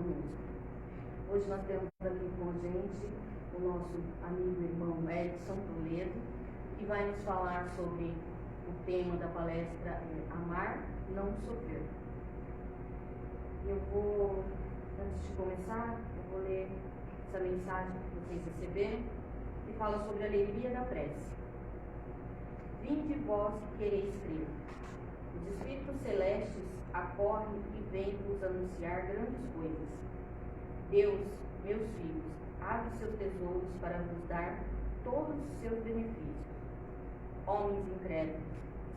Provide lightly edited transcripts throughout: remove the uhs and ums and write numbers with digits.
conosco. Hoje nós temos aqui com a gente o nosso amigo e irmão Edson Toledo, que vai nos falar sobre o tema da palestra Amar, Não Sofrer. Eu vou, antes de começar, eu vou ler essa mensagem que vocês receberam, que fala sobre a alegria da prece. Vinde vós que quereis crer. Os Espíritos Celestes acorrem e vêm vos anunciar grandes coisas. Deus, meus filhos, abre seus tesouros para vos dar todos os seus benefícios. Homens incrédulos,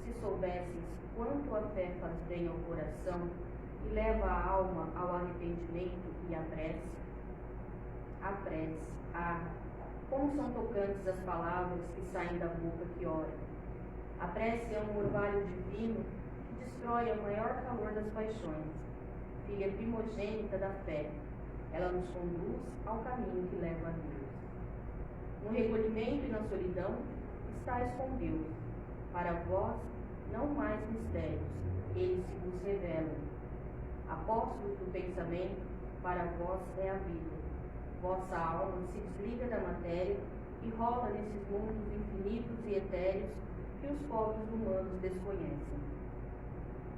se soubesseis quanto a fé faz bem ao coração e leva a alma ao arrependimento e à prece. A prece, como são tocantes as palavras que saem da boca que ora. A prece é um orvalho divino que destrói o maior calor das paixões, filha primogênita da fé. Ela nos conduz ao caminho que leva a Deus. No recolhimento e na solidão, estáis com Deus. Para vós, não mais mistérios, eles se vos revelam. Apóstolos do pensamento, para vós é a vida. Vossa alma se desliga da matéria e rola nesses mundos infinitos e etéreos que os povos humanos desconhecem.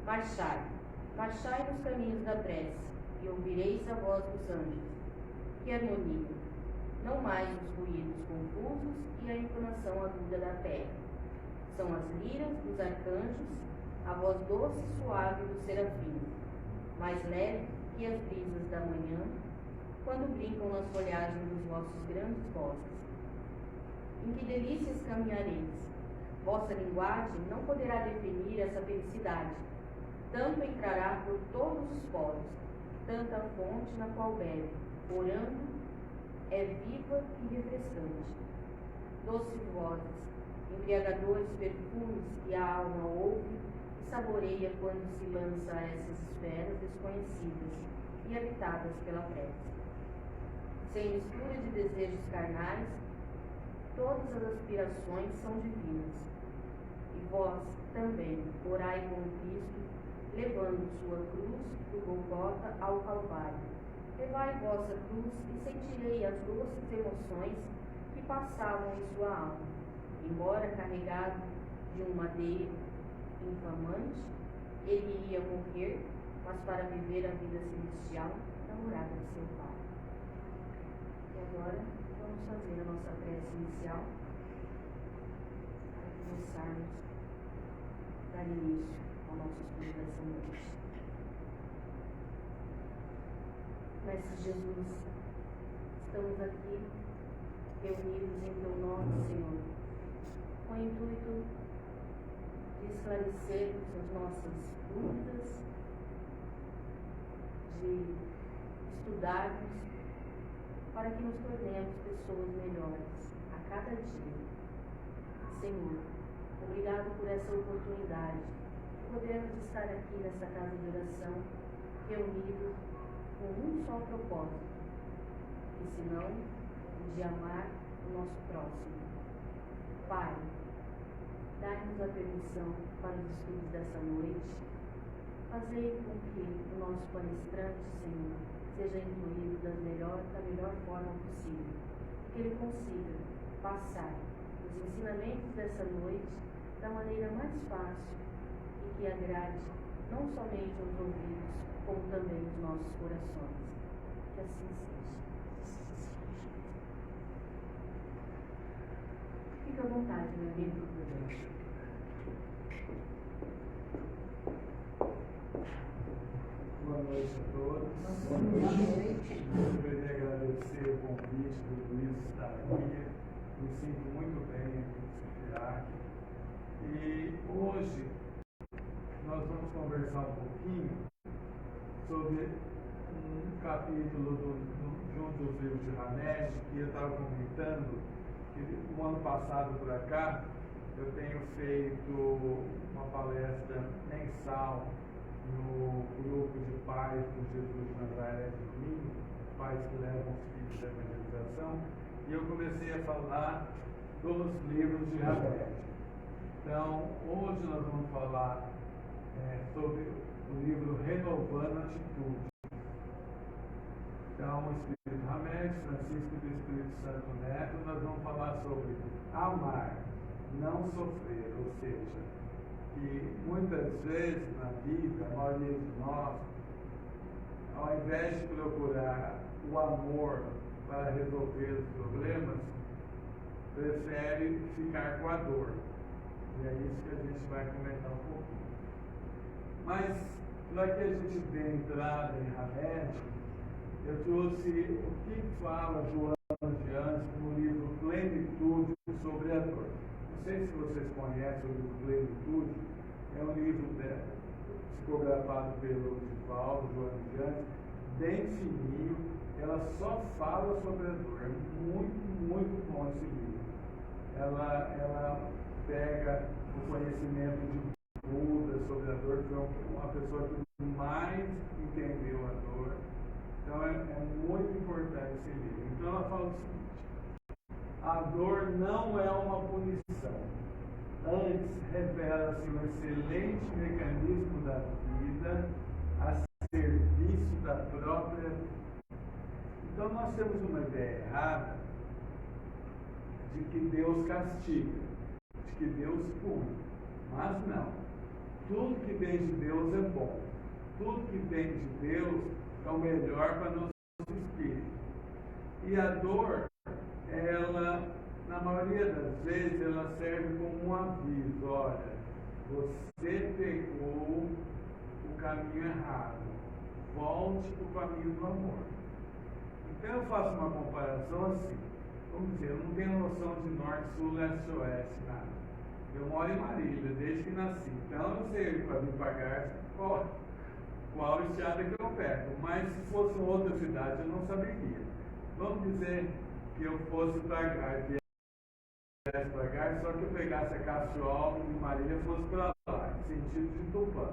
Marchai, marchai nos caminhos da prece, e ouvireis a voz dos anjos. Que harmonia! Não mais os ruídos confusos e a entonação aguda da terra. São as liras dos arcanjos, a voz doce e suave dos serafins, mais leve que as brisas da manhã, quando brincam nas folhagens dos vossos grandes bosques. Em que delícias caminhareis! Vossa linguagem não poderá definir essa felicidade. Tanto entrará por todos os poros, tanta fonte na qual bebe, orando, é viva e refrescante. Doces vozes, embriagadores perfumes que a alma ouve e saboreia quando se lança a essas esferas desconhecidas e habitadas pela prece. Sem mistura de desejos carnais, todas as aspirações são divinas. E vós também orai com Cristo, levando sua cruz do Golgota ao Calvário. Levai vossa cruz e sentirei as doces emoções que passavam em sua alma. Embora carregado de um madeiro infamante, ele iria morrer, mas para viver a vida celestial na morada de seu Pai. E agora vamos fazer a nossa prece inicial para começarmos a dar início ao nosso estudo dessa noite. Mestre Jesus, estamos aqui reunidos em teu nome, Senhor, com o intuito de esclarecermos as nossas dúvidas, de estudarmos, para que nos tornemos pessoas melhores a cada dia. Senhor, obrigado por essa oportunidade de podermos estar aqui nesta casa de oração, reunidos com um só propósito, e senão o de amar o nosso próximo. Pai, dai-nos a permissão para os estudos dessa noite. Fazei com que o nosso palestrante, Senhor, seja incluído da melhor forma possível, que ele consiga passar os ensinamentos dessa noite da maneira mais fácil e que agrade não somente aos ouvidos, como também os nossos corações. Que assim seja. Fique à vontade, meu amigo. Boa noite a todos. Eu queria agradecer o convite do Luiz estar aqui. Me sinto muito bem aqui no Iraque. E hoje nós vamos conversar um pouquinho sobre um capítulo de um dos livros de Hamed, que eu estava comentando que o ano passado para cá eu tenho feito uma palestra mensal no grupo de pais do Jesus de Nazaré de Domingo, pais que levam os filhos da evangelização, e eu comecei a falar dos livros de Hamed. Então, hoje nós vamos falar sobre o livro Renovando a Atitude. Então, o Espírito Ramés, Francisco do Espírito Santo Neto, nós vamos falar sobre amar, não sofrer, ou seja, que muitas vezes na vida, a maioria de nós, ao invés de procurar o amor para resolver os problemas, prefere ficar com a dor. E é isso que a gente vai comentar um pouquinho. Mas, para que a gente dê entrada em Hamed, eu trouxe o que fala Joana de Anjos no livro Plenitude sobre a dor. Não sei se vocês conhecem o livro Plenitude, é um livro psicografado pelo Divaldo, Joana de Anjos, bem fininho, ela só fala sobre a dor. É muito, muito bom esse livro. Ela pega o conhecimento de Buda sobre a dor, que é uma pessoa que mais entendeu a dor. Então é muito importante esse livro. Então ela fala o seguinte: a dor não é uma punição. Antes, revela-se um excelente mecanismo da vida a serviço da própria vida. Então nós temos uma ideia errada de que Deus castiga, de que Deus pune. Mas não. Tudo que vem de Deus é bom. Tudo que vem de Deus é o melhor para nosso espírito. E a dor, ela, na maioria das vezes, ela serve como um aviso. Olha, você pegou o caminho errado. Volte para o caminho do amor. Então eu faço uma comparação assim. Vamos dizer, eu não tenho noção de norte, sul, leste, oeste, nada. Eu moro em Marília, desde que nasci. Então eu sei para vir pagar qual estrada que eu pego. Mas se fosse outra cidade, eu não saberia. Vamos dizer que eu fosse para Gás, viesse para Gás, só que eu pegasse a Cachoal e Marília e fosse para lá, em sentido de Tupã.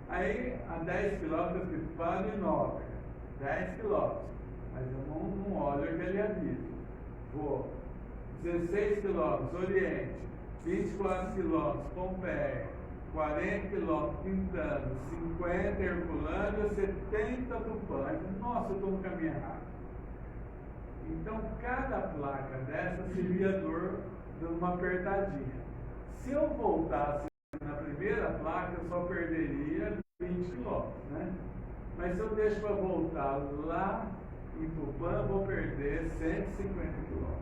Aí, a 10 quilômetros, eu fico para Nova, 10 quilômetros. Mas eu não olho aquele aviso. Vou 16 quilômetros, Oriente, 24 quilômetros, Pompeia, 40 quilômetros, Pintando, 50 Herculândia, 70 Tupã. Nossa, eu estou no caminho errado. Então, cada placa dessa seria dor dando uma apertadinha. Se eu voltasse na primeira placa, eu só perderia 20 quilômetros, né? Mas se eu deixo para voltar lá em Tupã, eu vou perder 150 quilômetros.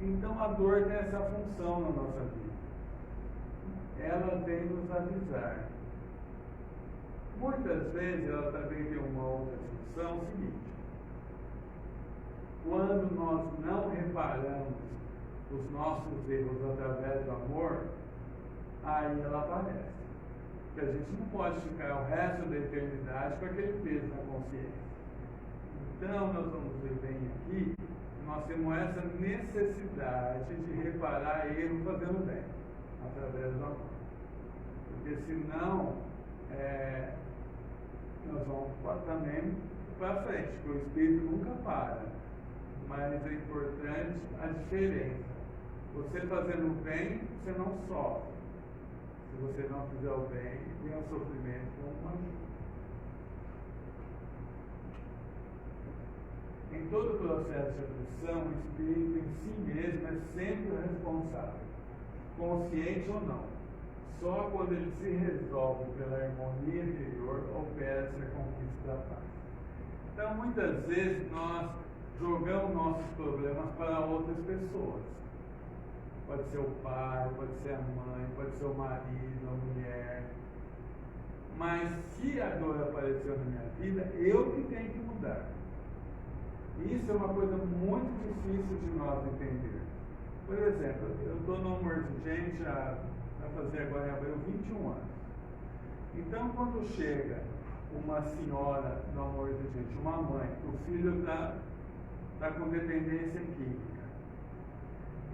Então, a dor tem essa função na nossa vida. Ela vem nos avisar. Muitas vezes, ela também tem uma outra função, o seguinte: quando nós não reparamos os nossos erros através do amor, aí ela aparece. Porque a gente não pode ficar o resto da eternidade com aquele peso na consciência. Então, nós vamos ver bem aqui, nós temos essa necessidade de reparar erro fazendo bem, através do amor. Porque senão, nós vamos também para frente, porque o Espírito nunca para. Mas é importante a diferença. Você fazendo bem, você não sofre. Se você não fizer o bem, vem o sofrimento como uma ajuda. Em todo o processo de aflição, o espírito em si mesmo é sempre o responsável, consciente ou não. Só quando ele se resolve pela harmonia interior, opera essa conquista da paz. Então, muitas vezes, nós jogamos nossos problemas para outras pessoas. Pode ser o pai, pode ser a mãe, pode ser o marido, a mulher. Mas se a dor apareceu na minha vida, eu que tenho que mudar. Isso é uma coisa muito difícil de nós entender. Por exemplo, eu estou no Amor de Gente vai fazer agora em abril 21 anos. Então, quando chega uma senhora no Amor de Gente, uma mãe, o filho está com dependência química.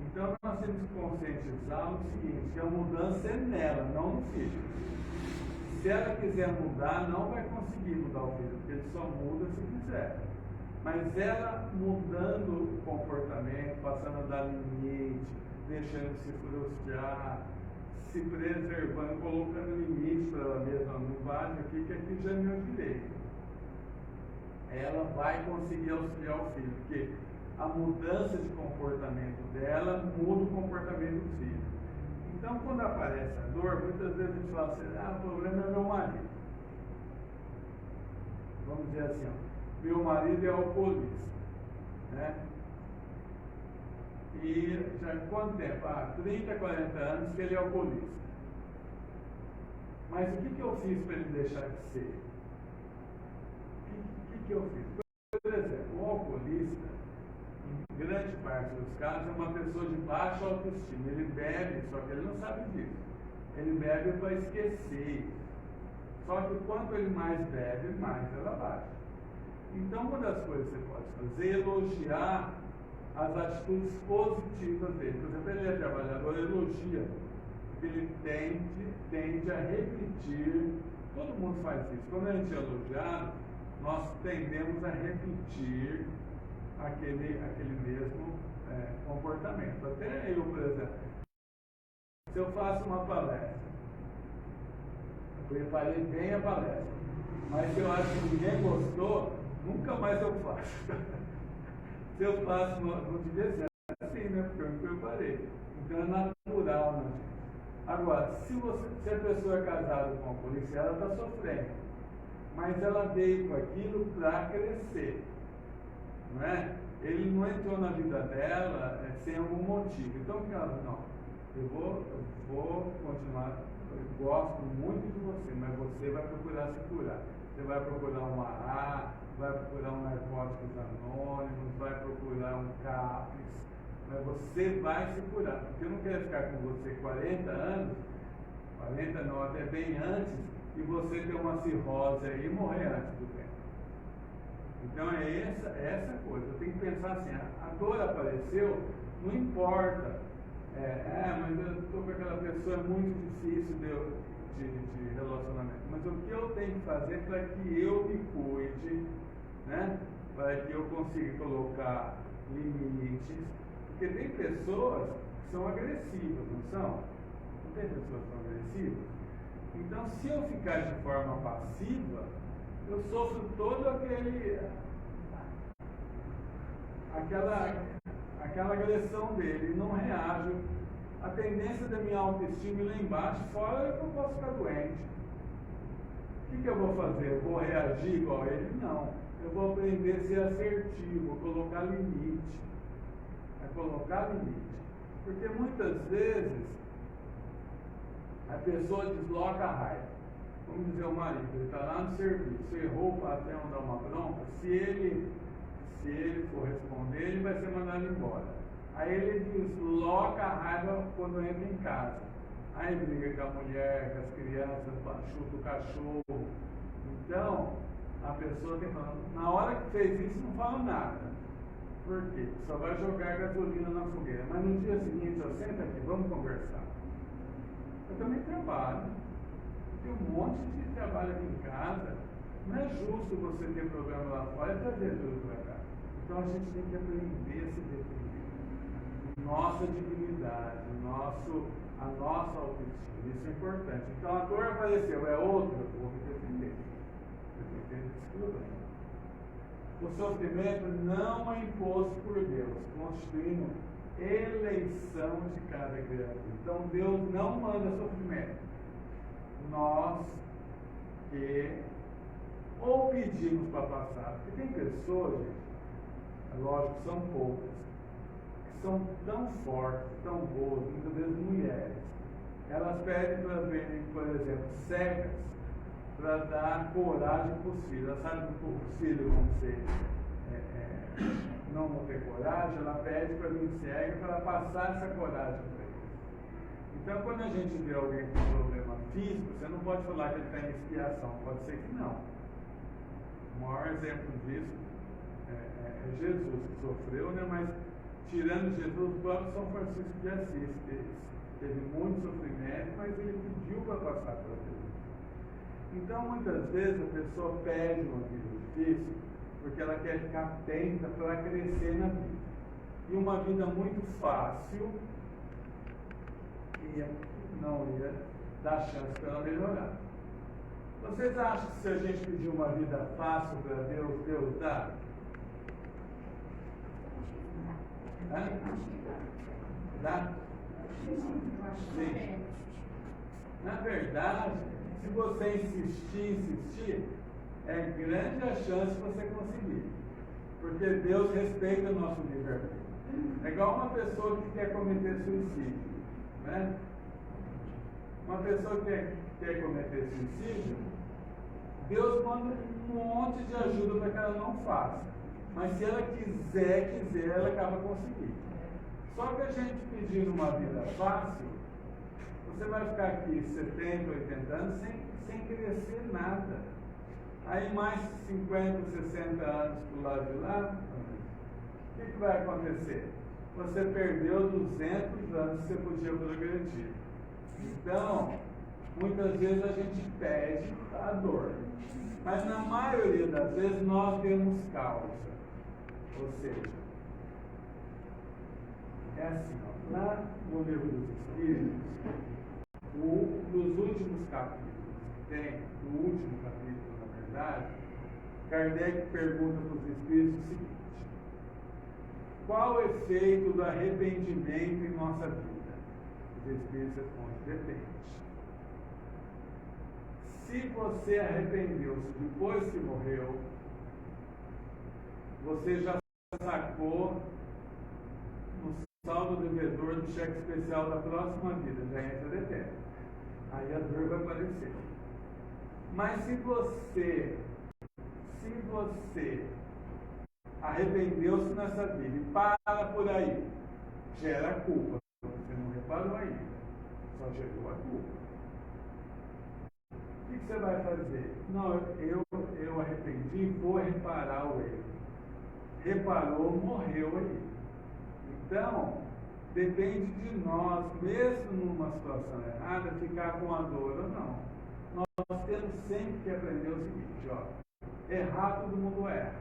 Então, nós temos que conscientizar o seguinte: que a mudança é nela, não no filho. Se ela quiser mudar, não vai conseguir mudar o filho, porque ele só muda se quiser. Mas ela mudando o comportamento, passando a dar limite, deixando de se frustrar, se preservando, colocando limite para ela mesma, não bate aqui, que aqui já é meu direito. ela vai conseguir auxiliar o filho, porque a mudança de comportamento dela muda o comportamento do filho. Então, quando aparece a dor, muitas vezes a gente fala assim, o problema é meu marido. Vamos dizer assim, meu marido é alcoolista, né? E já há quanto tempo? 30, 40 anos que ele é alcoolista. Mas o que eu fiz para ele deixar de ser? O que eu fiz? Por exemplo, o alcoolista, em grande parte dos casos, é uma pessoa de baixa autoestima. Ele bebe, só que ele não sabe disso. Ele bebe para esquecer. Só que quanto ele mais bebe, mais ela baixa. Então, uma das coisas que você pode fazer é elogiar as atitudes positivas dele. Por exemplo, ele é trabalhador, elogia. Porque ele tende a repetir. Todo mundo faz isso. Quando a gente é elogiado, nós tendemos a repetir aquele mesmo comportamento. Até eu, por exemplo, se eu faço uma palestra, eu preparei bem a palestra, mas se eu acho que ninguém gostou, nunca mais eu faço. Se eu faço, não devia ser assim, né? Porque eu me preparei. Então é natural, né? Agora, se a pessoa é casada com uma polícia, ela está sofrendo. Mas ela veio com aquilo para crescer. Não é? Ele não entrou na vida dela sem algum motivo. Então, não, eu vou continuar, eu gosto muito de você, mas você vai procurar se curar. Você vai procurar um AA, vai procurar um Narcóticos Anônimos, vai procurar um CAPES, mas você vai se curar. Porque eu não quero ficar com você 40 anos, 40 não, até bem antes, e você ter uma cirrose aí e morrer antes do tempo. Então é essa coisa. Eu tenho que pensar assim, a dor apareceu, não importa. Mas eu estou com aquela pessoa, é muito difícil de relacionamento. Mas o que eu tenho que fazer para que eu me cuide, né? Para que eu consiga colocar limites. Porque tem pessoas que são agressivas, não são? Não tem pessoas que são agressivas? Então, se eu ficar de forma passiva, eu sofro todo aquela agressão dele, não reajo. A tendência da minha autoestima lá embaixo, fora é que eu posso ficar doente. O que eu vou fazer? Eu vou reagir igual a ele? Não. Eu vou aprender a ser assertivo, colocar limite. Colocar limite. Porque muitas vezes a pessoa desloca a raiva. Vamos dizer, o marido, ele está lá no serviço, errou, o patrão dá uma bronca, se ele for responder, ele vai ser mandado embora. Aí ele desloca a raiva quando entra em casa. Aí briga com a mulher, com as crianças, chuta o cachorro. Então, a pessoa tem que falar, na hora que fez isso, não fala nada. Por quê? Só vai jogar gasolina na fogueira. Mas no dia seguinte, senta aqui, vamos conversar. Eu também trabalho. Tem um monte de trabalho aqui em casa. Não é justo você ter problema lá fora e trazer tudo para cá. Então a gente tem que aprender a se defender. Nossa dignidade, a nossa autoestima. Isso é importante. Então a dor apareceu, é outra, eu vou me defender. Defender desse problema. O sofrimento não é imposto por Deus, constituindo eleição de cada criatura. Então Deus não manda sofrimento. Nós que ou pedimos para passar, porque tem pessoas, gente, é lógico que são poucas, que são tão fortes, tão boas, muitas vezes mulheres, elas pedem para verem, por exemplo, cegas, para dar coragem para os filhos. Ela sabe que os filhos vão ser, não vão ter coragem, ela pede para vir cega para passar essa coragem para eles. Então, quando a gente vê alguém com problema físico, você não pode falar que ele está em expiação, pode ser que não. O maior exemplo disso é Jesus, que sofreu, né? Mas tirando Jesus, o próprio São Francisco de Assis, que teve muito sofrimento, mas ele pediu para passar por aquilo. Então, muitas vezes, a pessoa pede uma vida difícil porque ela quer ficar atenta para crescer na vida. E uma vida muito fácil não ia dar chance para ela melhorar. Vocês acham que se a gente pedir uma vida fácil para Deus, Deus dá? Hã? Dá? Sim. Na verdade, se você insistir, é grande a chance de você conseguir. Porque Deus respeita o nosso livre-arbítrio. É igual uma pessoa que quer cometer suicídio, né? Uma pessoa que quer cometer suicídio, Deus manda um monte de ajuda para que ela não faça. Mas se ela quiser, ela acaba conseguindo. Só que a gente pedindo uma vida fácil, você vai ficar aqui 70, 80 anos sem crescer nada. Aí mais 50, 60 anos para o lado de lá, o que vai acontecer? Você perdeu 200 anos que você podia progredir. Então, muitas vezes a gente pede a dor. Mas na maioria das vezes nós temos causa. Ou seja, é assim, ó, lá no livro dos Espíritos, nos últimos capítulos, no último capítulo, na verdade, Kardec pergunta para os Espíritos o seguinte: qual o efeito do arrependimento em nossa vida? Os Espíritos respondem: depende. Se você arrependeu-se depois que morreu, você já sacou no saldo devedor do cheque especial da próxima vida, já entra depende. Aí a dor vai aparecer. Mas se você arrependeu-se nessa vida e para por aí, gera culpa. Você não reparou ainda, só gerou a culpa. O que você vai fazer? Não, eu arrependi, vou reparar o erro. Reparou, morreu aí. Então, depende de nós, mesmo numa situação errada, ficar com a dor ou não. Nós temos sempre que aprender o seguinte, ó, errar todo mundo erra.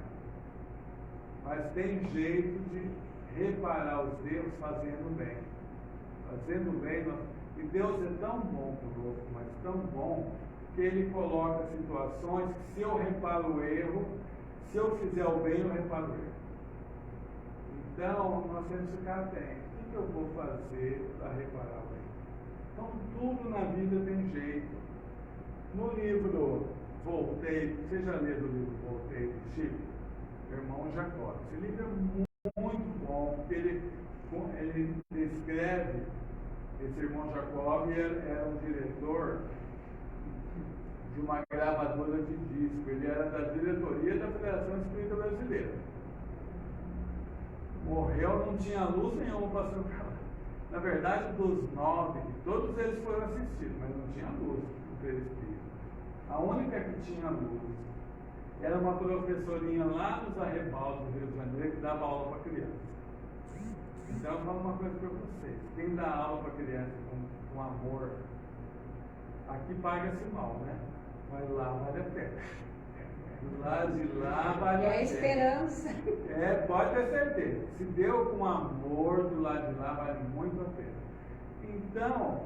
Mas tem jeito de reparar os erros fazendo bem. Fazendo bem, e Deus é tão bom conosco, mas tão bom, que Ele coloca situações que se eu reparo o erro, se eu fizer o bem, eu reparo o erro. Então, nós temos que ficar atentos. O que eu vou fazer para reparar o erro? Então, tudo na vida tem jeito. No livro Voltei, você já leu o livro Voltei de Chico? Irmão Jacó. Esse livro é muito bom, porque ele descreve esse irmão Jacob, era um diretor de uma gravadora de disco. Ele era da diretoria da Federação Espírita Brasileira. Morreu, não tinha luz nenhuma passando para lá. Na verdade, dos 9, todos eles foram assistidos, mas não tinha luz no perispírito. A única que tinha luz era uma professorinha lá nos arrebaldos do Rio de Janeiro que dava aula para criança. Então eu falo uma coisa para vocês: quem dá aula para criança com amor, aqui paga-se mal, né? Mas lá vale a pena. Lá de lá vale a pena. É a esperança. Pode ter certeza. Se deu com amor, do lado de lá vale muito a pena. Então,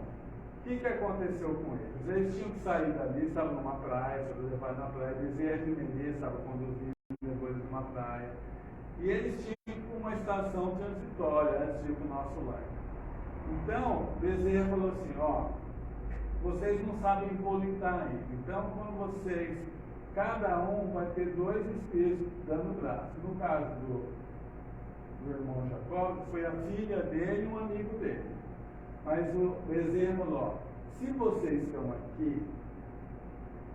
o que aconteceu com eles? Eles tinham que sair dali, estavam numa praia, foram levados na praia, Bezerra de Menezes estava conduzindo depois numa praia. E eles tinham uma estação transitória antes de ir para o nosso lar. Então, Bezerra falou assim: ó, vocês não sabem politar ainda. Então, quando vocês, cada um vai ter 2 espíritos dando braço. No caso do irmão Jacó, foi a filha dele e um amigo dele. Mas o Bezerra falou: ó, se vocês estão aqui,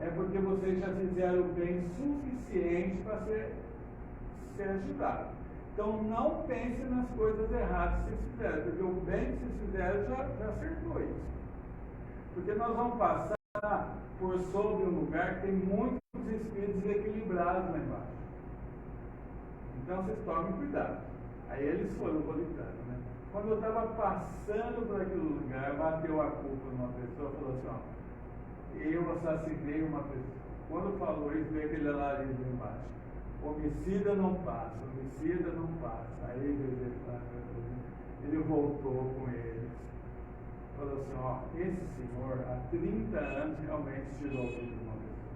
é porque vocês já fizeram o bem suficiente para ser ajudado. Então não pense nas coisas erradas que vocês fizeram, porque o bem que vocês fizeram já acertou isso. Porque nós vamos passar por sobre um lugar que tem muitos espíritos equilibrados lá embaixo. Então vocês tomem cuidado. Aí eles foram volitando, né? Quando eu estava passando por aquele lugar, bateu a culpa numa pessoa e falou assim: ó, eu assassinei uma pessoa. Quando falou isso, veio aquele alarido embaixo: homicida não passa, homicida não passa. Aí ele voltou com eles, falou assim: ó, esse senhor há 30 anos realmente tirou a vida de uma pessoa.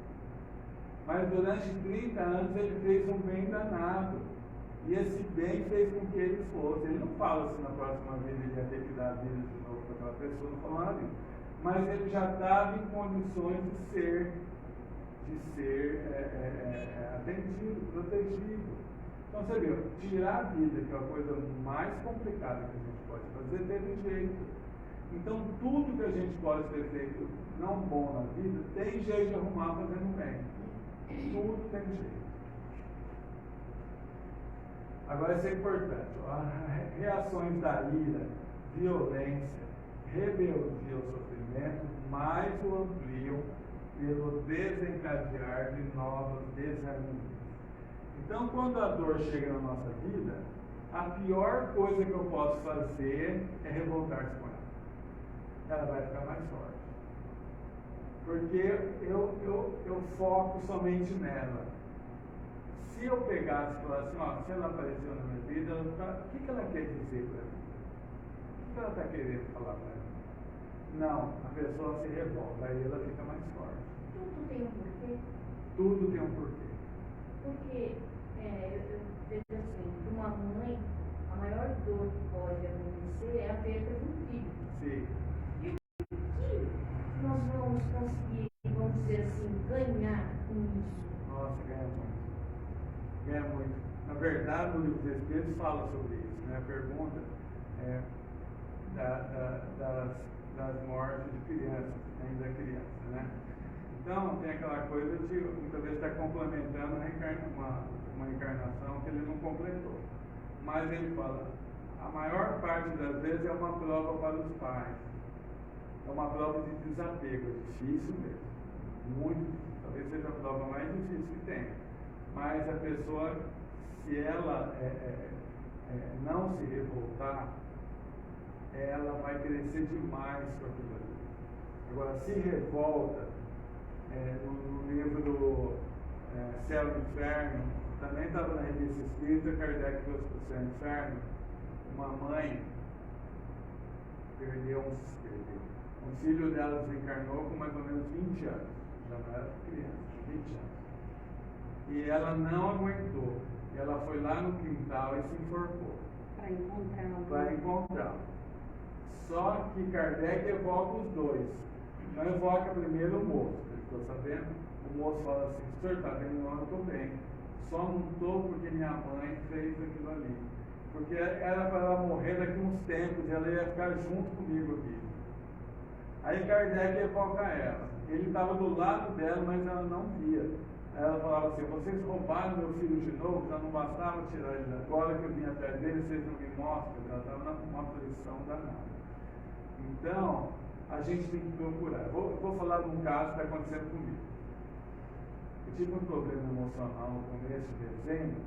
Mas durante 30 anos ele fez um bem danado. E esse bem fez com que ele fosse. Ele não fala se na próxima vez ele ia ter que dar a vida de novo para aquela pessoa, não falou nada disso. Mas ele já estava em condições de ser atendido, protegido. Então você viu, tirar a vida, que é a coisa mais complicada que a gente pode fazer, teve jeito. Então tudo que a gente pode ter feito não bom na vida, tem jeito de arrumar fazendo bem. Tudo tem jeito. Agora isso é importante. Reações da ira, violência, rebeldia ao sofrimento, mais o ampliam pelo desencadear de novas desarmonias. Então, quando a dor chega na nossa vida, a pior coisa que eu posso fazer é revoltar-se com ela. Ela vai ficar mais forte. Porque eu foco somente nela. Se eu pegasse e falasse assim, se ela apareceu na minha vida, o que ela quer dizer para mim? O que ela está querendo falar para mim? Não, a pessoa se revolta, aí ela fica mais forte. Tudo tem um porquê? Tudo tem um porquê. Porque, eu vejo assim, para uma mãe, a maior dor que pode acontecer é a perda de um filho. Sim. E o que nós vamos conseguir, vamos dizer assim, ganhar com isso? Nossa, ganha muito. Ganha muito. Na verdade, o livro dos Espíritos fala sobre isso, né? A pergunta é das mortes de crianças, ainda criança, né? Então, tem aquela coisa de muitas vezes estar complementando uma encarnação que ele não completou. Mas ele fala, a maior parte das vezes é uma prova para os pais. É uma prova de desapego, é difícil mesmo. Muito difícil. Talvez seja a prova mais difícil que tem. Mas a pessoa, se ela não se revoltar, ela vai crescer demais com aquilo ali. Agora, se revolta, no livro do Céu e Inferno, também estava na revista Espírita, Kardec trouxe para o Céu e Inferno, uma mãe perdeu um filho dela desencarnou com mais ou menos 20 anos, já não era criança, 20 anos. E ela não aguentou. Ela foi lá no quintal e se enforcou. Para encontrá-lo. Só que Kardec evoca os dois. Não evoca primeiro o moço. Ele ficou sabendo? O moço fala assim, o senhor está vendo? Não, eu estou bem. Só não estou porque minha mãe fez aquilo ali. Porque era para ela morrer daqui uns tempos e ela ia ficar junto comigo aqui. Aí Kardec evoca ela. Ele estava do lado dela, mas ela não via. Ela falava assim, vocês roubaram meu filho de novo, já não bastava tirar ele agora que eu vim atrás dele, vocês não me mostram. Ela estava numa aflição danada. Então, a gente tem que procurar. Vou falar de um caso que está acontecendo comigo. Eu tive um problema emocional no começo de dezembro,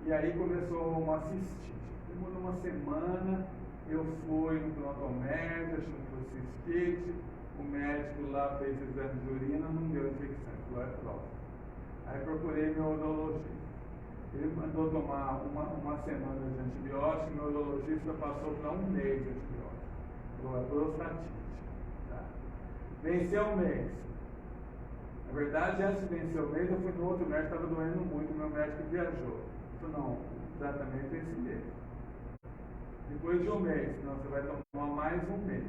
e aí começou uma cistite. Demorou uma semana, eu fui no pronto-médico, achando que fosse cistite, o médico lá fez exame de urina, não deu infecção, falou é próstata. Aí procurei meu urologista. Ele mandou tomar uma semana de antibiótico, meu urologista passou para um mês de antibiótico. Falou, é prostatite. Tá? Venceu um mês. Na verdade, antes de vencer o mês, eu fui no outro médico, estava doendo muito, meu médico viajou. Ele falou, não, o tratamento é esse mês. Depois de um mês, não, você vai tomar mais um mês.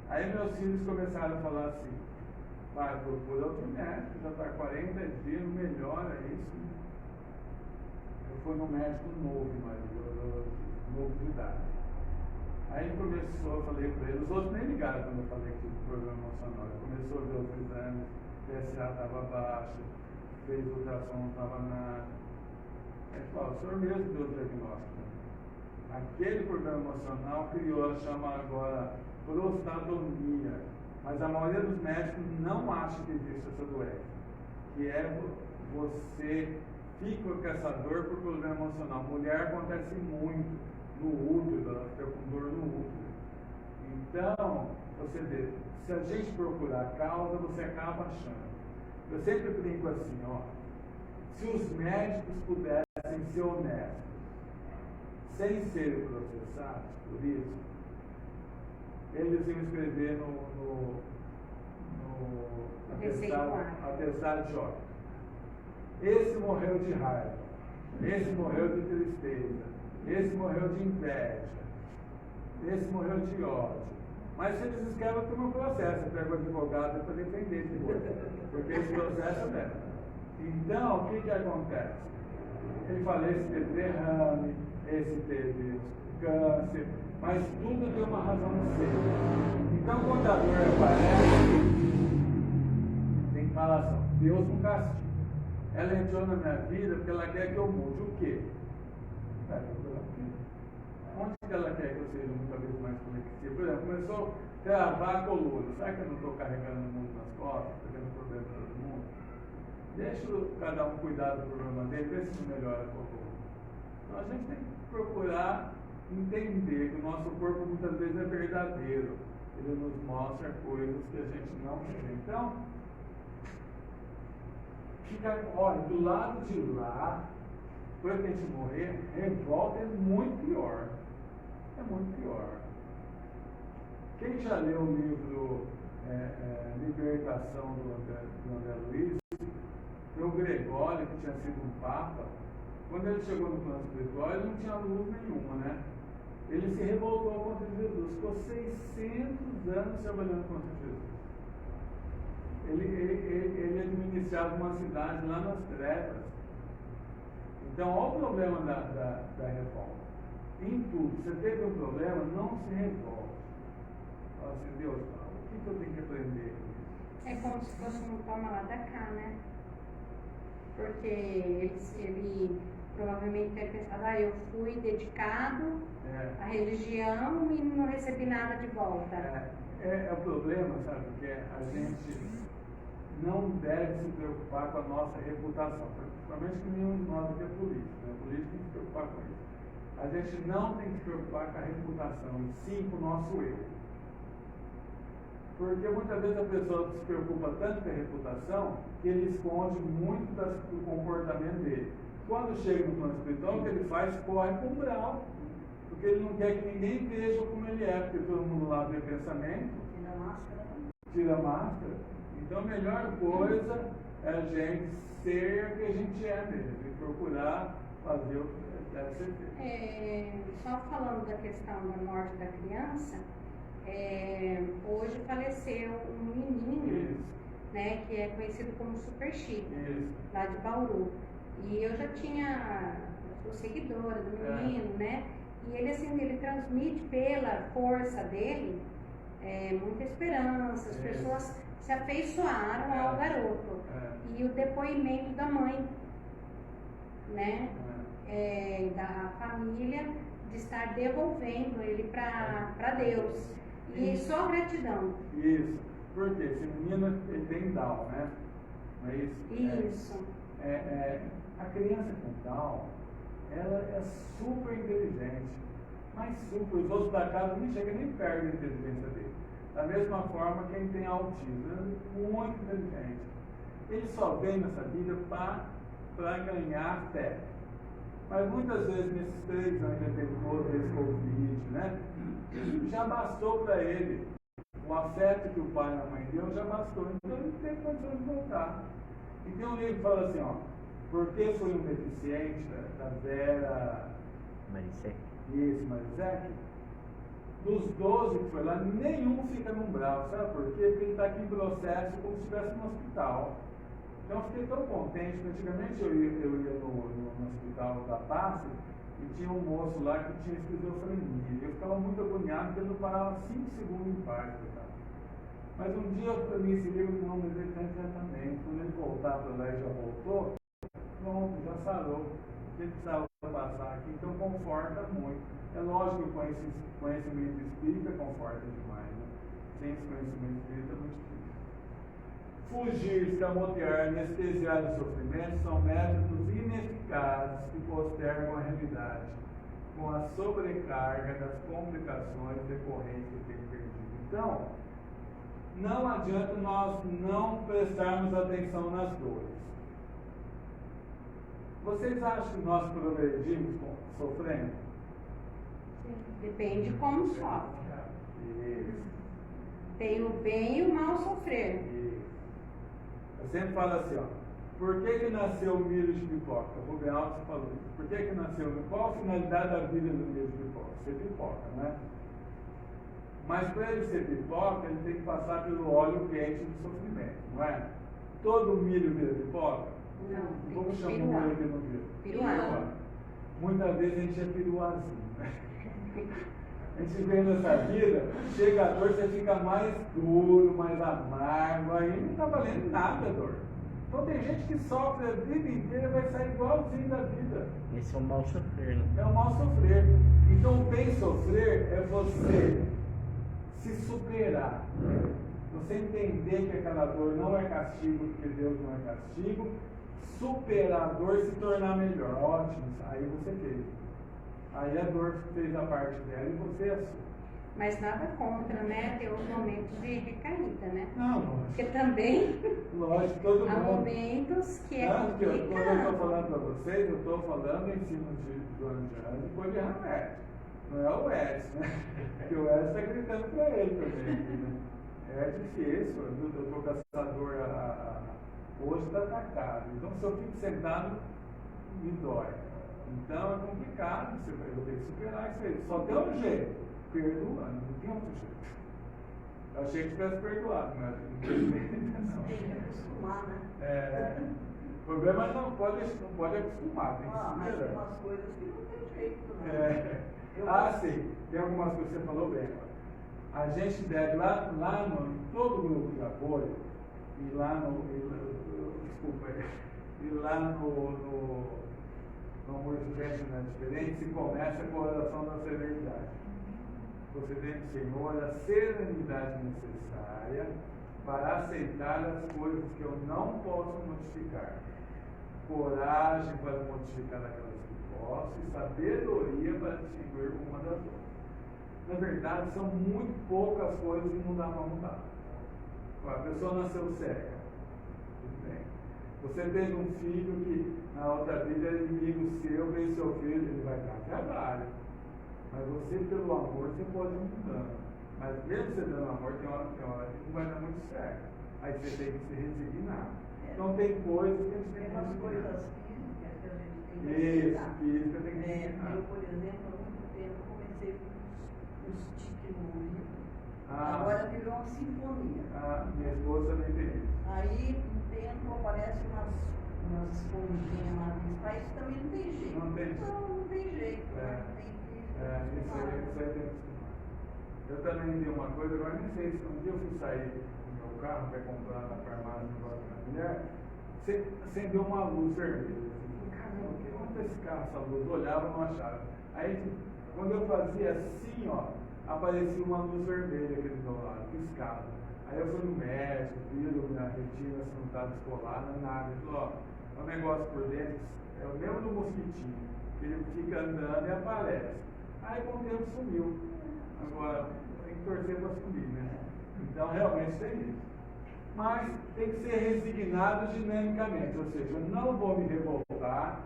Aí meus filhos começaram a falar assim, vai, procura outro médico, já está 40 dias, não melhora isso. Eu fui no médico novo, novo de idade. Aí ele começou, eu falei para ele, os outros nem ligaram quando eu falei que tive problema emocional. Ele começou a ver os exames, PSA estava baixo, fez ultrassom, não estava nada. Aí ele falou, o senhor mesmo deu o diagnóstico. Aquele problema emocional criou, ela chama agora prostatomia. Mas a maioria dos médicos não acha que existe essa doença. Que é você fica com essa dor por problema emocional. Mulher acontece muito no útero, ela fica com dor no útero. Então, você vê, se a gente procurar a causa, você acaba achando. Eu sempre brinco assim, se os médicos pudessem ser honestos, sem serem processados por isso, eles iam escrever no atestado de óbito. esse morreu de raiva, esse morreu de tristeza, esse morreu de inveja, esse morreu de ódio. Mas se eles escrevem, tem um processo, pega o advogado para defender depois, porque esse processo é. Então, o que acontece? Ele fala, esse teve derrame, esse teve câncer, mas tudo tem uma razão de ser. Então, quando a dor aparece, tem que falar assim, Deus não castiga. Ela entrou na minha vida porque ela quer que eu mude o quê? Onde que ela quer que eu seja muita vez mais flexível? Por exemplo, começou a travar a coluna. Sabe que eu não estou carregando o mundo nas costas, tendo problema com todo mundo? Deixa cada um cuidar do problema dele, vê se melhora a coluna. Então a gente tem que procurar entender que o nosso corpo muitas vezes é verdadeiro. Ele nos mostra coisas que a gente não vê. Então, fica, olha, do lado de lá, quando a gente morrer, revolta é muito pior. É muito pior. Quem já leu o livro Libertação do André Luiz, o Gregório, que tinha sido um papa, quando ele chegou no plano espiritual, ele não tinha luz nenhuma, né? Ele se revoltou contra Jesus, ficou 600 anos trabalhando contra Jesus. Ele administrava uma cidade lá nas trevas. Então, olha o problema da revolta. Em tudo, você teve um problema, não se revolte. Fala assim, Deus, o que eu tenho que aprender? É como se fosse um toma lá da cá, né? Porque ele provavelmente deve pensar, eu fui dedicado à religião e não recebi nada de volta. É o problema, sabe? Porque a gente não deve se preocupar com a nossa reputação, principalmente que nenhum de nós aqui é político, né? O político tem que se preocupar com isso. A gente não tem que se preocupar com a reputação, e sim com o nosso erro. Porque muitas vezes a pessoa se preocupa tanto com a reputação que ele esconde muito do comportamento dele. Quando chega no plano espiritual, o que ele faz? Corre para o umbral. Porque ele não quer que ninguém veja como ele é, porque todo mundo lá vê pensamento. Tira a máscara. Então a melhor coisa é a gente ser o que a gente é mesmo, e procurar fazer o que deve ser feito. Só falando da questão da morte da criança, hoje faleceu um menino, né, que é conhecido como Super Chico, lá de Bauru. E eu já sou seguidora do menino, né? E ele, assim, ele transmite pela força dele muita esperança. As pessoas se afeiçoaram ao garoto. E o depoimento da mãe, né? Da família, de estar devolvendo ele para Deus. E só gratidão. Isso. Porque esse menino ele tem Down, né? Não é isso? Isso. A criança com Down, ela é super inteligente, mas super. Os outros da casa nem chegam nem perto da inteligência dele. Da mesma forma, quem tem autismo é muito inteligente. Ele só vem nessa vida para ganhar fé. Mas muitas vezes, nesses 3 anos que ele teve todo esse Covid, né? Já bastou para ele. O afeto que o pai e a mãe deu já bastou. Então ele não tem condição de voltar. E tem um livro que fala assim, porque foi um deficiente da Vera Marisek. Isso, Marisek. Dos 12 que foi lá, nenhum fica no umbral. Sabe por quê? Porque ele está aqui em processo como se estivesse no hospital. Então eu fiquei tão contente, porque antigamente eu ia no hospital da Passa e tinha um moço lá que tinha esquizofrenia. Eu ficava muito agoniado porque ele não parava 5 segundos em paz. Mas um dia eu li esse livro com o nome dele exatamente. Quando ele voltar para lá e já voltou, pronto, já sarou. O que precisava passar aqui, então conforta muito. É lógico que o conhecimento espírita conforta demais, né? Sem esse conhecimento espírita é muito difícil. Fugir, escamotear, anestesiar o sofrimento são métodos ineficazes que postergam a realidade, com a sobrecarga das complicações decorrentes do tempo perdido. Então, não adianta nós não prestarmos atenção nas dores. Vocês acham que nós progredimos sofrendo? Sim. Depende de como sofre. Isso. Tem o bem e o mal sofrer. Isso. Eu sempre falo assim, Por que nasceu o milho de pipoca? O Rubem Alves falou isso. Por que nasceu? Qual a finalidade da vida do milho de pipoca? Ser pipoca, né? Mas para ele ser pipoca, ele tem que passar pelo óleo quente do sofrimento, não é? Todo milho vira pipoca? Não. Como chama o milho que não vira? Piruá. Muitas vezes a gente é piruazinho, né? A gente vem nessa vida, chega a dor, você fica mais duro, mais amargo, aí não está valendo nada a dor. Então tem gente que sofre a vida inteira e vai sair igualzinho da vida. Esse é o mal sofrer, né? É o mal sofrer. Então o bem sofrer é você se superar. Você entender que aquela dor não é castigo, porque Deus não é castigo. Superar a dor e se tornar melhor. Ótimo, aí você fez. Aí a dor fez a parte dela e você é a sua. Mas nada contra, né? Ter os momentos de recaída, né? Não, lógico. Porque também Lógico, todo há mundo. momentos que é Tanto que quando eu estou complicado. falando para vocês, eu estou falando em cima de Joana de Anjos e Cole Ramete. Não é o Edson, né? Porque o Edson está gritando para ele também. Né? É difícil, eu estou caçador, hoje está atacado. Então se eu fico sentado, me dói. Então é complicado, eu tenho que superar isso aí. Só tem um jeito, perdoando, não tem outro jeito. Eu achei que tivesse perdoado, mas infelizmente não. Tem que acostumar, né? O problema não pode acostumar, tem que Mas tem superar. umas coisas que não tem jeito, não. Sim, tem algumas coisas que você falou bem. A gente deve, lá no todo grupo de apoio, e lá no Amor Gigante Não é Diferente, se começa com a oração da serenidade. Você tem, Senhor, a serenidade necessária para aceitar as coisas que eu não posso modificar. Coragem para modificar aquelas que posso e sabedoria para distinguir uma das outras. Na verdade, são muito poucas coisas que não dá para mudar. A pessoa nasceu cega. Tudo bem. Você teve um filho que na outra vida é inimigo seu, vem seu filho, ele vai dar trabalho. Mas você, pelo amor, você pode ir mudando. Mas mesmo você dando amor, tem hora que não vai dar muito certo. Aí você tem que se resignar. Então tem coisas que a gente tem que Tem umas resignar. coisas físicas que a gente tem que Isso, aceitar. física tem que resignar. Eu, por exemplo, há muito tempo comecei com uns tiques no ouvido. Agora virou uma sinfonia. Minha esposa também tem isso. Aí, um tempo, aparecem umas esponjinhas lá dentro. Mas isso também não tem jeito. Não tem jeito. Não tem jeito. Né? Tem que Isso aí tem que acostumar. Eu também vi uma coisa, agora nem sei se um dia eu fui sair do meu carro para comprar na farmácia um negócio da mulher, acendeu uma luz vermelha. Assim, caramba, onde é esse carro, essa luz? Eu olhava e não achava. Aí, quando eu fazia assim, ó, aparecia uma luz vermelha aqui do meu lado, piscava. Aí eu fui no médico, vi a retina se não estava descolada, nada. Ele falou, ó, o negócio por dentro é o mesmo do mosquitinho, que ele fica andando e aparece. Aí com o tempo sumiu. Agora, tem que torcer para sumir, né? Então realmente tem isso. Mas tem que ser resignado dinamicamente, ou seja, eu não vou me revoltar,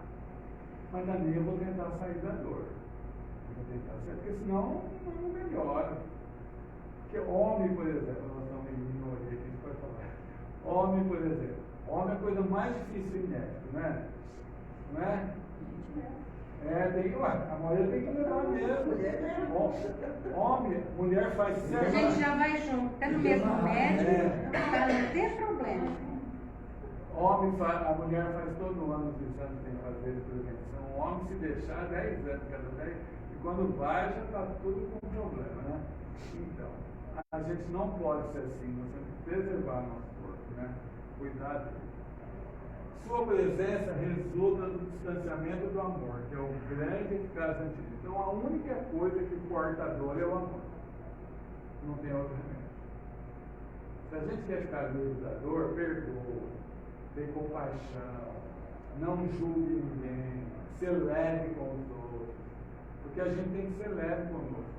mas também eu vou tentar sair da dor. Porque senão não melhora. Porque homem, por exemplo, nós estamos em minoria aqui, a gente pode falar. Homem, por exemplo, homem é a coisa mais difícil em médico, não é? Não é? Tem que, a mulher tem que levar mesmo. Homem, mulher faz A gente já vai junto, até no mesmo médico, para não ter problema. A mulher faz todo ano os exames que tem que fazer de prevenção. O homem, se deixar 10 anos cada vez, e quando vai, já está tudo com problema, né? Então, a gente não pode ser assim, nós temos que preservar nosso corpo, né? Cuidar dele. Sua presença resulta do distanciamento do amor, que é o grande e eficaz antídoto. Então, a única coisa que corta a dor é o amor. Não tem outro remédio. Se a gente quer ficar livre da dor, perdoa, tenha compaixão, não julgue ninguém, ser leve com os outros. Porque a gente tem que ser leve conosco.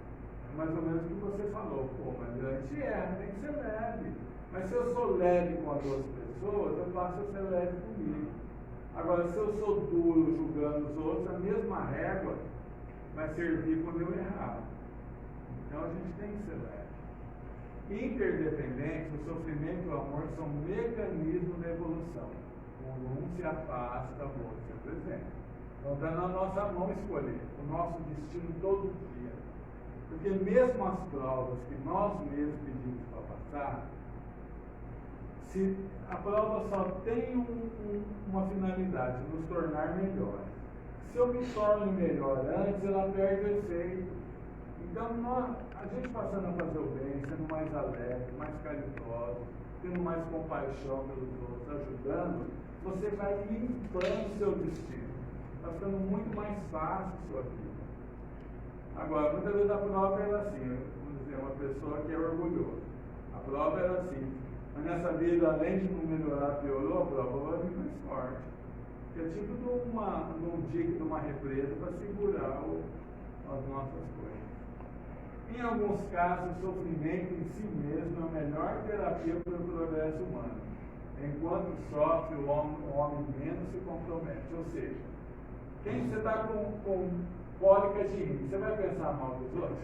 É mais ou menos o que você falou. Pô, mas a gente tem que ser leve. Mas se eu sou leve com as outras pessoas, eu faço eu ser leve comigo. Agora, se eu sou duro julgando os outros, a mesma régua vai servir quando eu errar. Então a gente tem que ser leve. Interdependentes, o sofrimento e o amor são mecanismos da evolução. O Quando um se afasta, o outro se apresenta. Então está na nossa mão escolher o nosso destino todo dia. Porque mesmo as provas que nós mesmos pedimos para passar, se a prova só tem uma finalidade, nos tornar melhores. Se eu me torno melhor antes, ela perde o efeito. Então, a gente passando a fazer o bem, sendo mais alegre, mais caridoso, tendo mais compaixão pelos outros, ajudando, você vai limpando o seu destino. Está ficando muito mais fácil a sua vida. Agora, muitas vezes a prova era assim, vamos dizer, uma pessoa que é orgulhosa. A prova era assim, mas nessa vida, além de não melhorar, piorou, a prova vai vir mais forte. Que é tipo de um dique de uma represa para segurar as nossas coisas. Em alguns casos, o sofrimento em si mesmo é a melhor terapia para o progresso humano. Enquanto sofre, o homem menos se compromete. Ou seja, quem você está com cólica de rim, você vai pensar mal dos outros?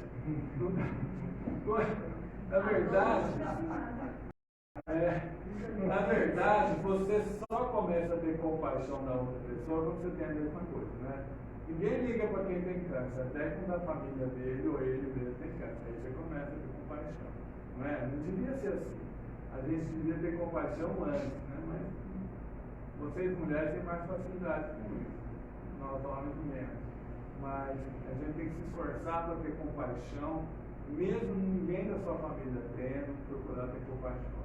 Na verdade, você só começa a ter compaixão da outra pessoa quando você tem a mesma coisa, né? Ninguém liga para quem tem câncer, até quando a família dele ou ele mesmo tem câncer. Aí você começa a ter compaixão, não é? Não devia ser assim. A gente devia ter compaixão antes, né? Mas vocês mulheres têm mais facilidade com isso, nós homens menos. Mas a gente tem que se esforçar para ter compaixão, mesmo ninguém da sua família tendo, procurar ter compaixão.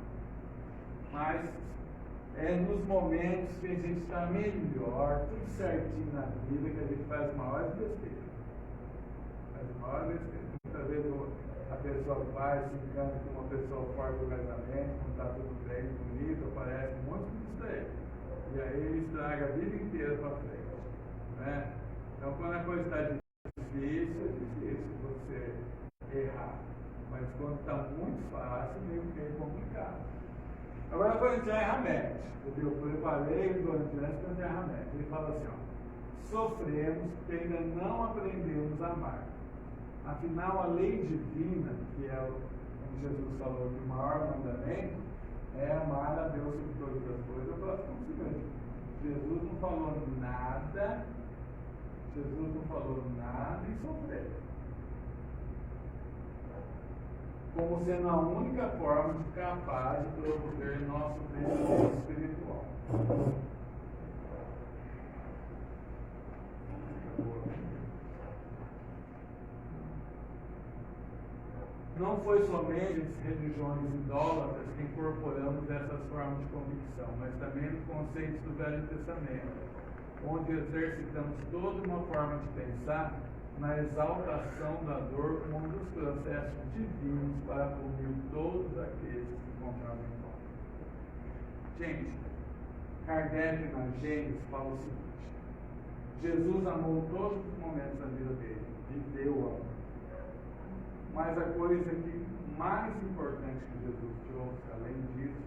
Mas é nos momentos que a gente está melhor, tudo certinho na vida, que a gente faz maiores besteiras. Muitas vezes a pessoa vai, se encanta com uma pessoa fora do casamento, não está tudo bem, bonito, aparece um monte de mistérios. E aí ele estraga a vida inteira para frente. Né? Então, quando a coisa está difícil, é difícil você errar. Mas quando está muito fácil, meio complicado. Agora, quando entrar em Hamed, eu preparei o doente antes para entrar em Hamed. Ele fala assim, ó, sofremos porque ainda não aprendemos a amar. Afinal, a lei divina, que é como Jesus falou, que o maior mandamento é amar a Deus sobre todas as coisas, eu faço como se mesmo. Jesus não falou nada em sofrer. Como sendo a única forma de capaz de promover nosso crescimento espiritual. Não foi somente as religiões idólatras que incorporamos essas formas de convicção, mas também os conceitos do Velho Testamento, onde exercitamos toda uma forma de pensar na exaltação da dor como um dos processos divinos para punir todos aqueles que encontraram em nós. Gente, Kardec na Gênesis fala o seguinte: Jesus amou todos os momentos da vida dele, viveu o amor. Mas a coisa que mais importante que Jesus trouxe, além disso,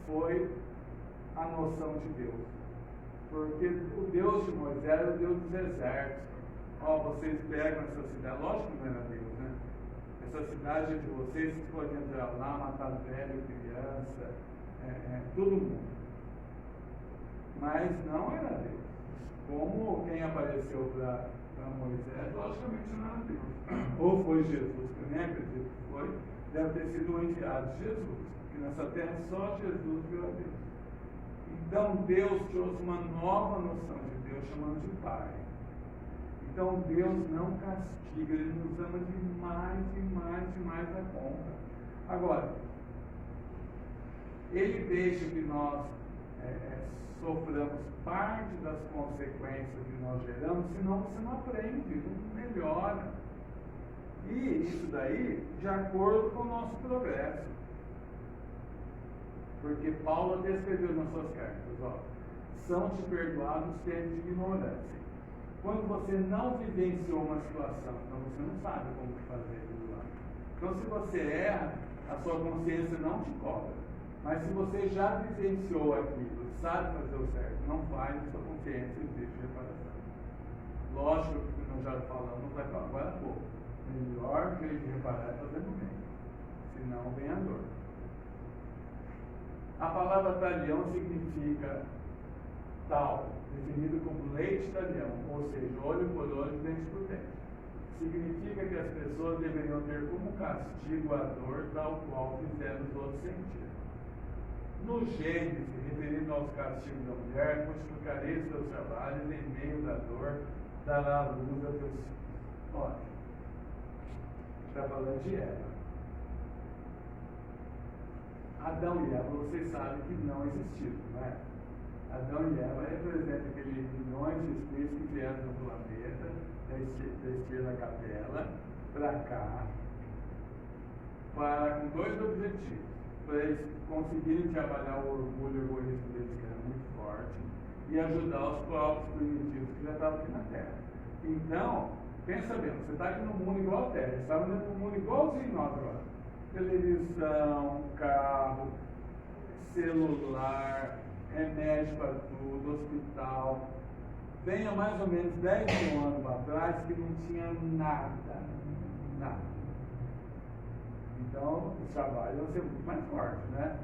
foi a noção de Deus. Porque o Deus de Moisés era o Deus dos exércitos. Vocês pegam essa cidade, lógico que não era Deus, né? Essa cidade de vocês podem entrar lá, matar velho, criança, todo mundo. Mas não era Deus. Como quem apareceu para Moisés, logicamente não era Deus. Ou foi Jesus, que eu nem acredito que foi, deve ter sido um enviado de Jesus, porque nessa terra só Jesus viu a Deus. Então Deus trouxe uma nova noção de Deus, chamando de Pai. Então Deus não castiga, Ele nos ama demais da conta. Agora, Ele deixa que nós soframos parte das consequências que nós geramos, senão você não aprende, não melhora. E isso daí de acordo com o nosso progresso. Porque Paulo até escreveu nas suas cartas, são-te perdoados os tempos de ignorância. Quando você não vivenciou uma situação, então você não sabe como fazer aquilo lá. Então, se você erra, a sua consciência não te cobra. Mas se você já vivenciou aquilo, sabe fazer o certo, não faz, a sua consciência exige reparação. Lógico que nós já falamos agora há pouco. O melhor jeito de reparar é fazendo bem. Senão vem a dor. A palavra talião significa tal, definido como leite italiano, ou seja, olho por olho, dente por dente. Significa que as pessoas deveriam ter como castigo a dor tal qual fizeram os outros sentir. No Gênesis, referindo aos castigos da mulher, multiplicarei seus trabalhos em meio da dor, dará a luz a teus filhos. Olha, está falando de Eva. Adão e Eva, vocês sabem que não existiram, não é? Adão e Eva representam aqueles milhões de espíritos que vieram do planeta, descer da capela, para cá, com dois objetivos. Para eles conseguirem trabalhar o orgulho e o egoísmo deles, que era muito forte, e ajudar os povos primitivos que já estavam aqui na Terra. Então, pensa bem, você está aqui no mundo igual a Terra, você está no mundo igualzinho nós agora. Televisão, carro, celular, remédio para tudo, hospital. Venha mais ou menos 10 mil anos atrás que não tinha nada. Então, os trabalhos vão ser muito mais fortes, né?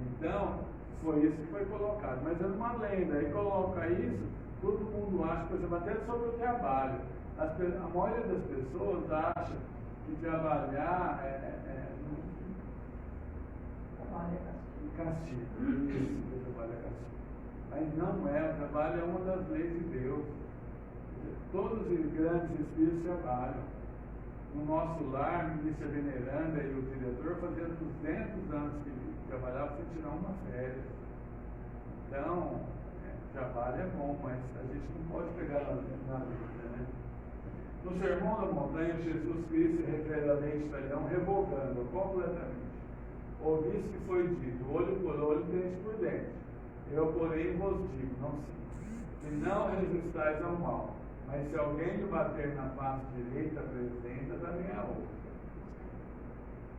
Então, foi isso que foi colocado. Mas é uma lenda, aí coloca isso, todo mundo acha, por exemplo, até sobre o trabalho. A maioria das pessoas acha que trabalhar castigo. Isso, trabalho é castigo. Mas não é, o trabalho é uma das leis de Deus. Todos os grandes espíritos trabalham. No nosso lar, a ministra veneranda e o diretor faziam 200 anos que trabalhavam sem tirar uma férias. Então, trabalho é bom, mas a gente não pode pegar na vida, né? No Sermão da Montanha, Jesus Cristo se refere à lei de Italião, revogando completamente. Ouviste que foi dito, olho por olho, dente por dente. Eu, porém, vos digo, não sim, que não resistais ao mal, mas se alguém lhe bater na face direita, apresenta também a outra.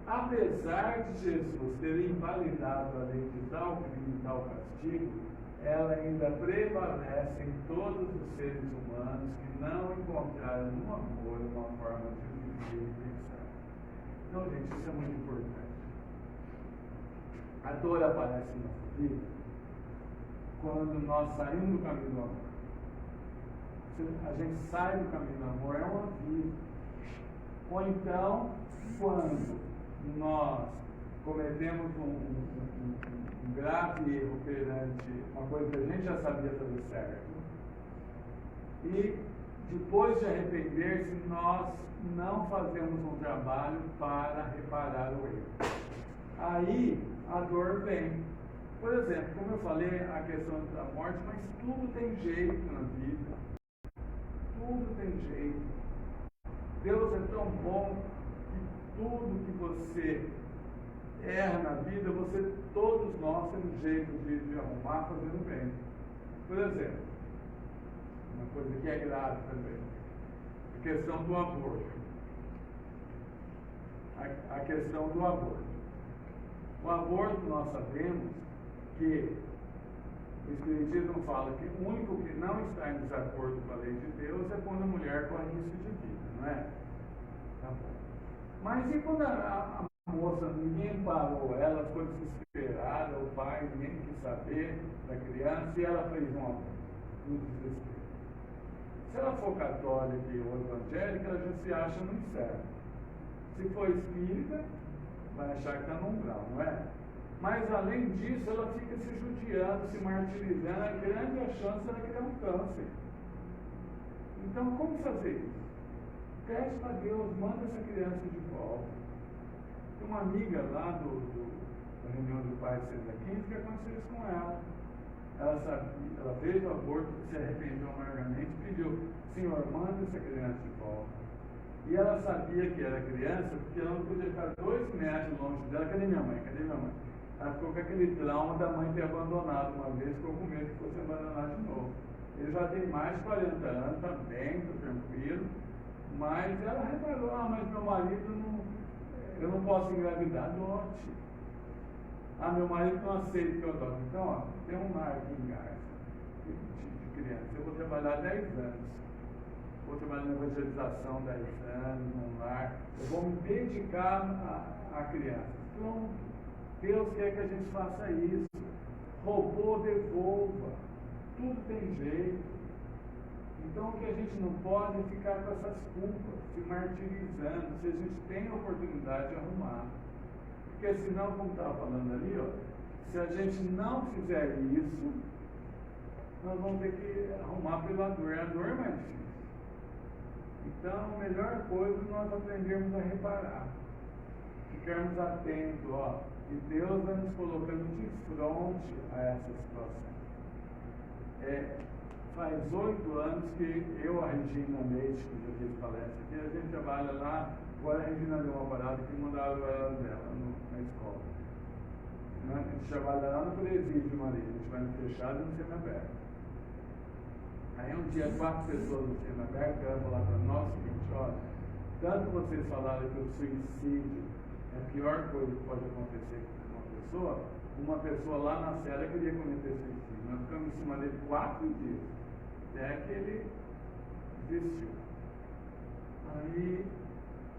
Apesar de Jesus ter invalidado a lei de tal crime e tal castigo, ela ainda prevalece em todos os seres humanos que não encontraram no amor uma forma de viver e pensar. Então, gente, isso é muito importante. A dor aparece na nossa vida quando nós saímos do caminho do amor. A gente sai do caminho do amor, é uma vida. Ou então, quando nós cometemos um grave erro perante uma coisa que a gente já sabia fazer certo, e depois de arrepender-se, nós não fazemos um trabalho para reparar o erro. Aí a dor vem. Por exemplo, como eu falei, a questão da morte, mas tudo tem jeito na vida. Tudo tem jeito. Deus é tão bom que tudo que você erra na vida, todos nós temos jeito de arrumar fazendo bem. Por exemplo, uma coisa que é grave também, a questão do aborto. A questão do aborto. O aborto, nós sabemos que o Espiritismo fala que o único que não está em desacordo com a lei de Deus é quando a mulher corre risco de vida, não é? Tá bom. Mas e quando a moça, ninguém parou ela, ficou desesperada, o pai, ninguém quis saber da criança, e ela fez um aborto, no desespero. Se ela for católica ou evangélica, ela já se acha no inferno. Se for espírita, vai achar que está no umbral, não é? Mas, além disso, ela fica se judiando, se martirizando, a grande chance dela criar um câncer. Então, como fazer isso? Pede para Deus, manda essa criança de volta. Tem uma amiga lá da reunião do pai de Santa Quinta que aconteceu isso com ela. Ela sabia, ela fez o aborto, se arrependeu amargamente, pediu, Senhor, manda essa criança de volta. E ela sabia que era criança, porque ela não podia ficar 2 metros longe dela. Cadê minha mãe? Cadê minha mãe? Ela ficou com aquele trauma da mãe ter abandonado uma vez, ficou com medo que fosse abandonar de novo. Ele já tem mais de 40 anos, está bem, está tranquilo, mas ela reparou, mas meu marido eu não posso engravidar, adote. Meu marido não aceita que eu adote. Então, ó, tem um lar aqui em Garça, de criança, eu vou trabalhar 10 anos. Vou trabalhar na evangelização 10 anos, num lar, eu vou me dedicar à criança. Pronto. Deus quer que a gente faça isso. Roubou, devolva. tudo tem jeito. Então, o que a gente não pode é ficar com essas culpas, se martirizando, se a gente tem a oportunidade de arrumar. Porque senão, como estava falando ali, ó, se a gente não fizer isso, nós vamos ter que arrumar pela dor. A dor é mais difícil. Então, a melhor coisa é nós aprendermos a reparar. Ficarmos atentos, ó. E Deus vai nos colocando de frente a essa situação. Faz 8 anos que eu, a Regina Leite, que já fiz palestra aqui, a gente trabalha lá. Agora a Regina deu uma parada que mandaram ela dela na escola. A gente trabalha lá no presídio, Maria. A gente vai no fechado e no semiaberto. Aí um dia 4 pessoas no semiaberto vieram falar para nós o seguinte: olha, tanto vocês falaram que o suicídio é a pior coisa que pode acontecer com uma pessoa lá na cela queria cometer suicídio. Nós ficamos em cima dele 4 dias, até que ele desistiu. Aí,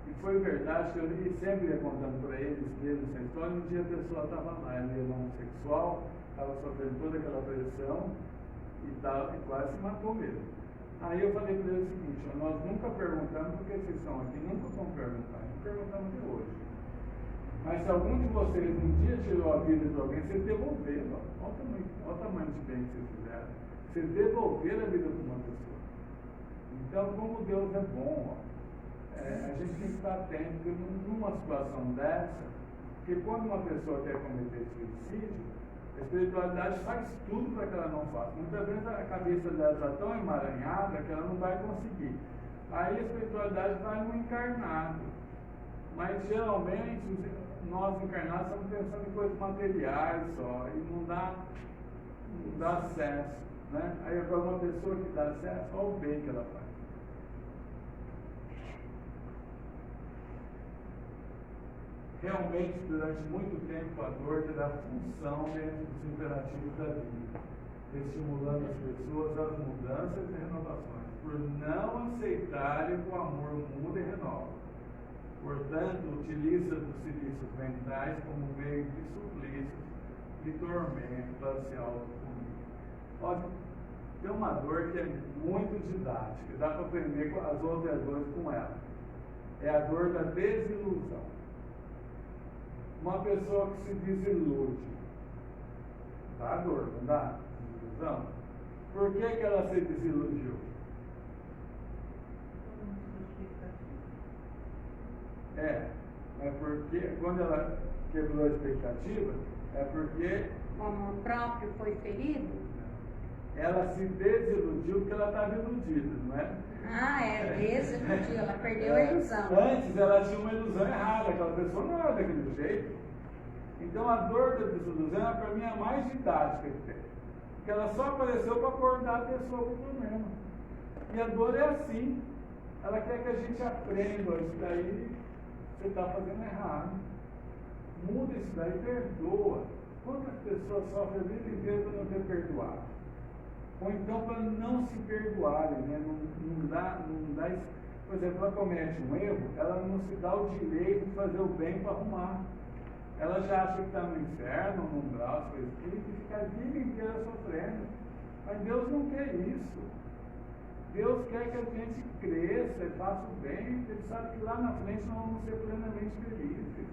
e foi verdade que eu sempre ia contando para eles mesmo essa história. Um dia a pessoa estava lá, ele era homossexual, estava sofrendo toda aquela pressão e quase se matou mesmo. Aí eu falei para ele o seguinte: nós nunca perguntamos por que vocês estão aqui, nunca vamos perguntar, não perguntamos de hoje. Mas se algum de vocês um dia tirou a vida de alguém, vocês devolveram. Olha o tamanho de bem que vocês fizeram. Vocês devolveram a vida de uma pessoa. Então, como Deus é bom, a gente tem que estar atento, porque numa situação dessa, porque quando uma pessoa quer cometer suicídio, a espiritualidade faz tudo para que ela não faça. Muitas vezes a cabeça dela está tão emaranhada que ela não vai conseguir. Aí a espiritualidade vai no encarnado. Mas geralmente nós encarnados estamos pensando em coisas materiais só, e não dá acesso. Né? Aí agora uma pessoa que dá acesso, olha o bem que ela faz. Realmente, durante muito tempo, a dor terá função dentro dos imperativos da vida, estimulando as pessoas às mudanças e renovações, por não aceitarem que o amor muda e renova. Portanto, utiliza dos serviços mentais como meio de suplícios e tormento para se autopunir. Olha, tem uma dor que é muito didática, dá para aprender com as outras dores com ela. É a dor da desilusão. Uma pessoa que se desilude, dá dor, não dá? Desilusão. Por que ela se desiludiu? É porque quando ela quebrou a expectativa, é porque o amor próprio foi ferido? Ela se desiludiu porque ela estava iludida, não é? Desiludiu, ela perdeu a ilusão. Antes ela tinha uma ilusão errada, aquela pessoa não era daquele jeito. Então a dor da desilusão, para mim, é a mais didática que tem. Porque ela só apareceu para acordar a pessoa com o problema. E a dor é assim. Ela quer que a gente aprenda isso daí. Você está fazendo errado. Muda isso daí, perdoa. Quantas pessoas sofrem a vida inteira para não ter perdoado? Ou então para não se perdoarem, né? Não dá, por exemplo, ela comete um erro, ela não se dá o direito de fazer o bem para arrumar. Ela já acha que está no inferno, no umbral, coisa assim, e fica a vida inteira sofrendo. Mas Deus não quer isso. Deus quer que a gente cresça e faça o bem, porque Ele sabe que lá na frente nós vamos ser plenamente felizes.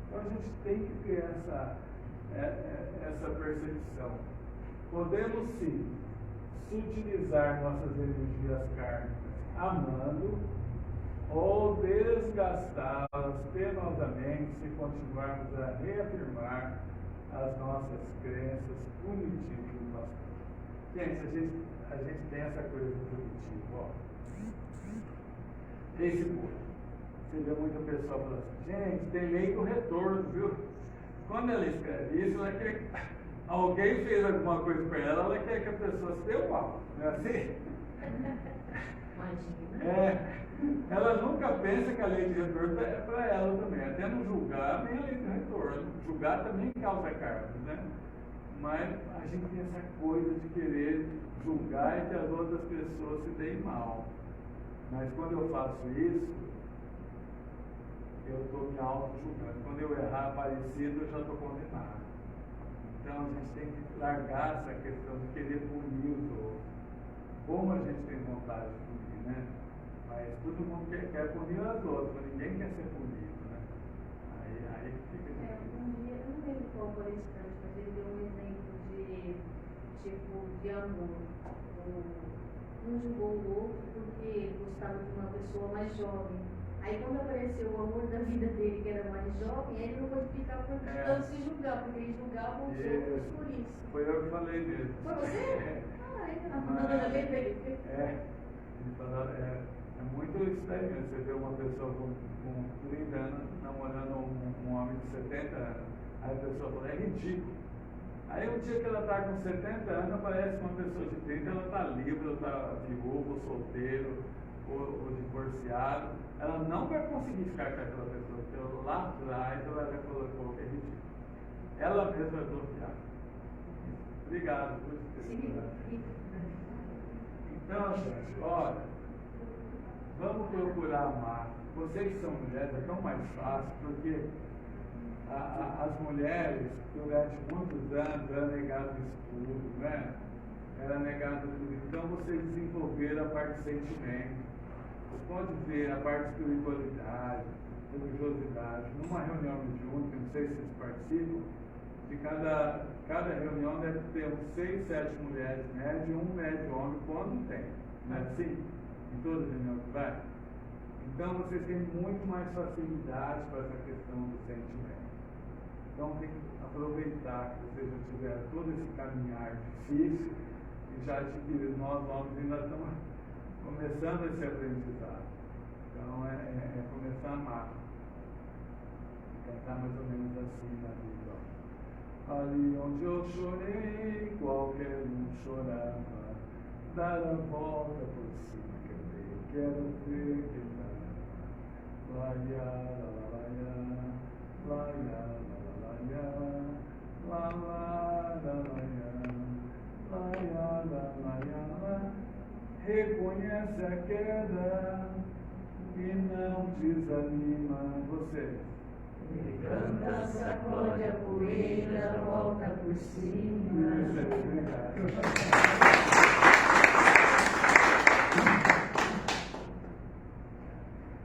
Então a gente tem que ter essa percepção. Podemos sim sutilizar nossas energias kármicas amando ou desgastá-las penosamente se continuarmos a reafirmar as nossas crenças punitivas do passado. Gente, a gente tem essa coisa do punitivo, ó. Esse povo. Você vê muita pessoa falando assim: gente, tem lei do retorno, viu? Quando ela escreve isso, ela quer. Alguém fez alguma coisa para ela, ela quer que a pessoa se dê o mal, não é assim? Imagina. Ela nunca pensa que a lei de retorno é para ela também. Até no julgar, nem a lei de retorno. Julgar também causa karma, né? Mas a gente tem essa coisa de querer julgar e que as outras pessoas se deem mal. Mas quando eu faço isso, eu estou me auto-julgando. Quando eu errar parecido, eu já estou condenado. Então a gente tem que largar essa questão de querer punir os outros. Como a gente tem vontade de punir, né? Mas todo mundo quer punir os outros, mas ninguém quer ser punido, né? Aí fica difícil. Um dia, eu não lembro qual palestrante, mas ele deu um exemplo de, tipo, de amor. Um julgou o outro porque gostava de uma pessoa mais jovem. Aí quando apareceu o amor da vida dele, que era mais jovem, ele não pôde ficar por tanto se julgar, porque ele julgava os outros por isso. Foi eu que falei mesmo. Foi você? Lembrei. Ele falou, é muito estranho você ver uma pessoa com 30 anos namorando um homem de 70 anos. Aí a pessoa fala, é ridículo. Aí o dia que ela está com 70 anos, aparece uma pessoa de 30, ela está livre, ela está viúva, solteiro, ou divorciado. Ela não vai conseguir ficar com aquela pessoa, porque lá atrás ela já colocou que é ridículo. Ela mesma vai bloquear. Obrigado por ter. Então, gente, olha, vamos procurar amar. Vocês que são mulheres, é tão mais fácil, porque as mulheres, durante muitos anos, eram negadas estudo, né? Era negado tudo. Então, vocês desenvolveram a parte de sentimento. Você pode ver a parte de espiritualidade, religiosidade. Numa reunião mediúnica, não sei se vocês participam, de cada reunião deve ter uns 6, 7 mulheres médias e um médio homem, quando tem. Não é assim? Em toda reunião que vai? Então, vocês têm muito mais facilidade para essa questão do sentimento. Então, tem que aproveitar que vocês já tiveram todo esse caminhar difícil e já adquiriram. Nós homens ainda estamos começando esse aprendizado. Então, é começar a amar. Cantar mais ou menos assim na vida. Ali onde eu chorei, qualquer um chorava. Dar a volta por cima, quero ver que dá. Laia, laia, laia, laia, laia, laia. Reconhece a queda e não desanima. Você Canta, sacode a poeira, volta por cima. Obrigado.